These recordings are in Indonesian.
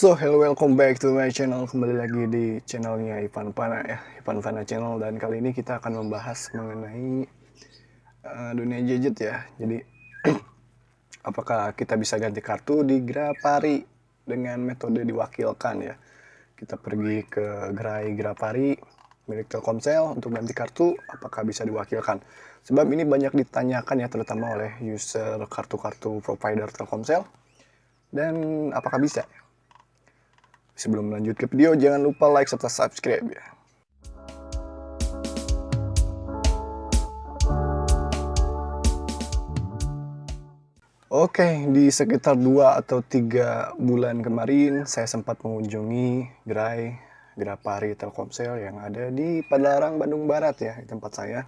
So, hello, welcome back to my channel. Kembali lagi di channelnya Ivan Fana ya, Ivan Fana Channel. Dan kali ini kita akan membahas mengenai dunia gadget ya. Jadi, apakah kita bisa ganti kartu di Grapari dengan metode diwakilkan ya. Kita pergi ke gerai Grapari milik Telkomsel untuk ganti kartu, apakah bisa diwakilkan. Sebab ini banyak ditanyakan ya, terutama oleh user kartu-kartu provider Telkomsel. Dan apakah bisa? Sebelum lanjut ke video, jangan lupa like serta subscribe ya. Oke, di sekitar 2 atau 3 bulan kemarin, saya sempat mengunjungi gerai Grapari Telkomsel yang ada di Padalarang, Bandung Barat ya, di tempat saya.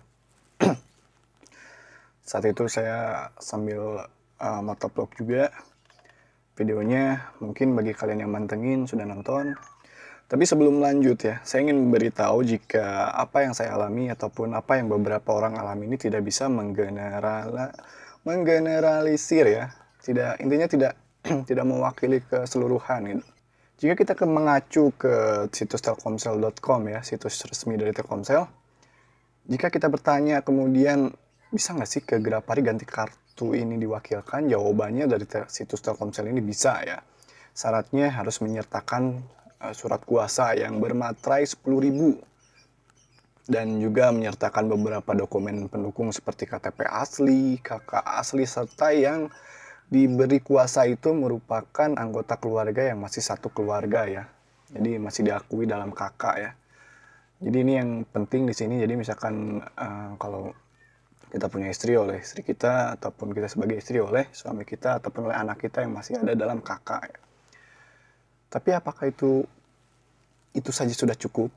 Saat itu saya sambil motovlog juga. Videonya mungkin bagi kalian yang mantengin sudah nonton. Tapi sebelum lanjut ya, saya ingin memberitahu jika apa yang saya alami ataupun apa yang beberapa orang alami ini tidak bisa menggeneralisir ya. Intinya tidak tidak mewakili keseluruhan gitu. Jika kita mengacu ke situs telkomsel.com ya, situs resmi dari Telkomsel. Jika kita bertanya kemudian bisa nggak sih ke Grapari ganti kartu ini diwakilkan? Jawabannya dari situs Telkomsel ini bisa ya. Syaratnya harus menyertakan surat kuasa yang bermaterai 10.000 dan juga menyertakan beberapa dokumen pendukung seperti KTP asli, KK asli, serta yang diberi kuasa itu merupakan anggota keluarga yang masih satu keluarga ya. Jadi masih diakui dalam KK ya. Jadi ini yang penting di sini. Jadi misalkan kalau kita punya istri oleh istri kita, ataupun kita sebagai istri oleh suami kita, ataupun oleh anak kita yang masih ada dalam KK ya. Tapi apakah itu saja sudah cukup?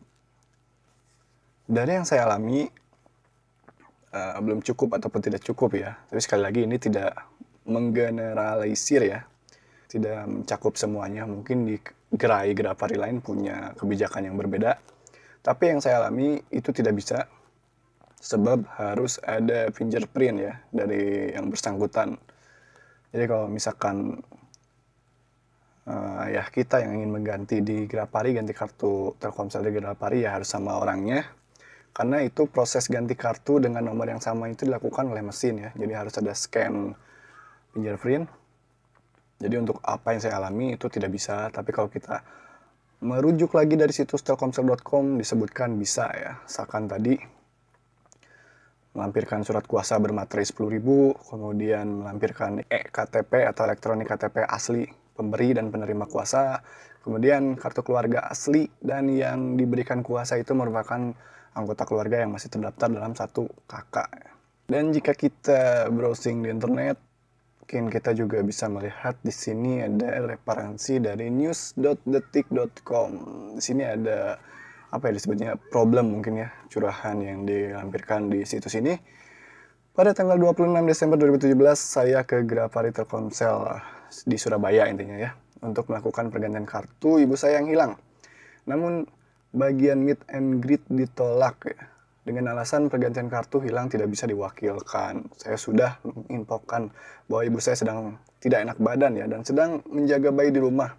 Dari yang saya alami, belum cukup ataupun tidak cukup ya. Tapi sekali lagi ini tidak menggeneralisir ya. Tidak mencakup semuanya. Mungkin di gerai Grapari lain punya kebijakan yang berbeda. Tapi yang saya alami itu tidak bisa. Sebab harus ada fingerprint ya dari yang bersangkutan. Jadi kalau misalkan ya kita yang ingin mengganti di Grapari, ganti kartu Telkomsel di Grapari ya harus sama orangnya. Karena itu proses ganti kartu dengan nomor yang sama itu dilakukan oleh mesin ya. Jadi harus ada scan fingerprint. Jadi untuk apa yang saya alami itu tidak bisa. Tapi kalau kita merujuk lagi dari situs telkomsel.com disebutkan bisa ya. Misalkan tadi melampirkan surat kuasa bermaterai 10.000, kemudian melampirkan KTP atau elektronik KTP asli pemberi dan penerima kuasa, kemudian kartu keluarga asli, dan yang diberikan kuasa itu merupakan anggota keluarga yang masih terdaftar dalam satu KK. Dan jika kita browsing di internet, mungkin kita juga bisa melihat di sini ada referensi dari news.detik.com. Di sini ada apa ya disebutnya problem mungkin ya, curahan yang dilampirkan di situs ini. Pada tanggal 26 Desember 2017 saya ke Grapari Telkomsel di Surabaya intinya ya, untuk melakukan pergantian kartu ibu saya yang hilang. Namun bagian meet and greet ditolak ya, dengan alasan pergantian kartu hilang tidak bisa diwakilkan. Saya sudah menginfokan bahwa ibu saya sedang tidak enak badan ya, dan sedang menjaga bayi di rumah.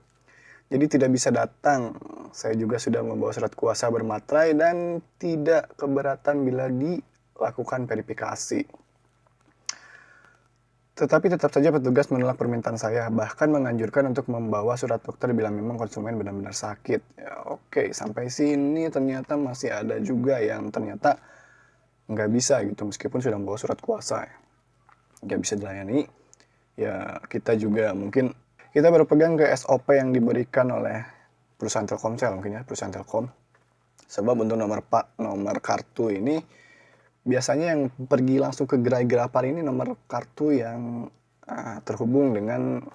Jadi tidak bisa datang. Saya juga sudah membawa surat kuasa bermaterai dan tidak keberatan bila dilakukan verifikasi. Tetapi tetap saja petugas menolak permintaan saya, bahkan menganjurkan untuk membawa surat dokter bila memang konsumen benar-benar sakit. Ya, oke, sampai sini ternyata masih ada juga yang ternyata nggak bisa gitu, meskipun sudah membawa surat kuasa. Nggak bisa dilayani. Ya, kita juga mungkin kita berpegang ke SOP yang diberikan oleh perusahaan Telkomsel mungkin ya, perusahaan Telkom. Sebab untuk nomor kartu ini biasanya yang pergi langsung ke gerai Grapari ini nomor kartu yang terhubung dengan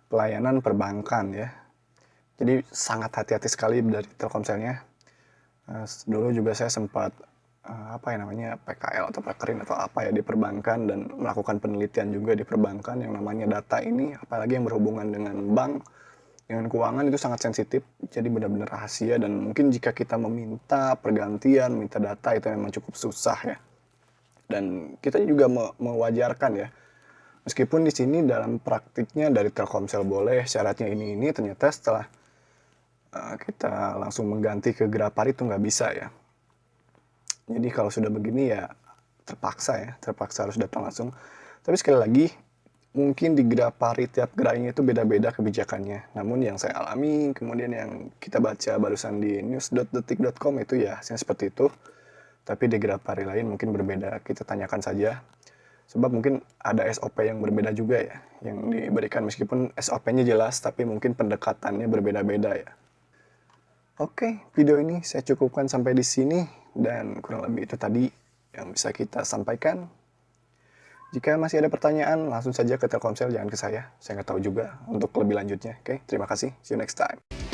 pelayanan perbankan ya. Jadi sangat hati-hati sekali dari Telkomselnya. Dulu juga saya sempat PKL atau Pekerin atau apa ya di perbankan, dan melakukan penelitian juga di perbankan yang namanya data ini, apalagi yang berhubungan dengan bank, dengan keuangan itu sangat sensitif, jadi benar-benar rahasia, dan mungkin jika kita meminta pergantian, minta data itu memang cukup susah ya. Dan kita juga mewajarkan ya, meskipun di sini dalam praktiknya dari Telkomsel boleh syaratnya ini, ternyata setelah kita langsung mengganti ke Grapar itu nggak bisa ya. Jadi kalau sudah begini ya terpaksa harus datang langsung. Tapi sekali lagi, mungkin di Grapari tiap gerainya itu beda-beda kebijakannya. Namun yang saya alami, kemudian yang kita baca barusan di news.detik.com itu ya hasilnya seperti itu. Tapi di Grapari lain mungkin berbeda, kita tanyakan saja. Sebab mungkin ada SOP yang berbeda juga ya, yang diberikan meskipun SOP-nya jelas, tapi mungkin pendekatannya berbeda-beda ya. Oke, video ini saya cukupkan sampai di sini, dan kurang lebih itu tadi yang bisa kita sampaikan. Jika masih ada pertanyaan, langsung saja ke Telkomsel, jangan ke saya nggak tahu juga untuk lebih lanjutnya. Oke, terima kasih, see you next time.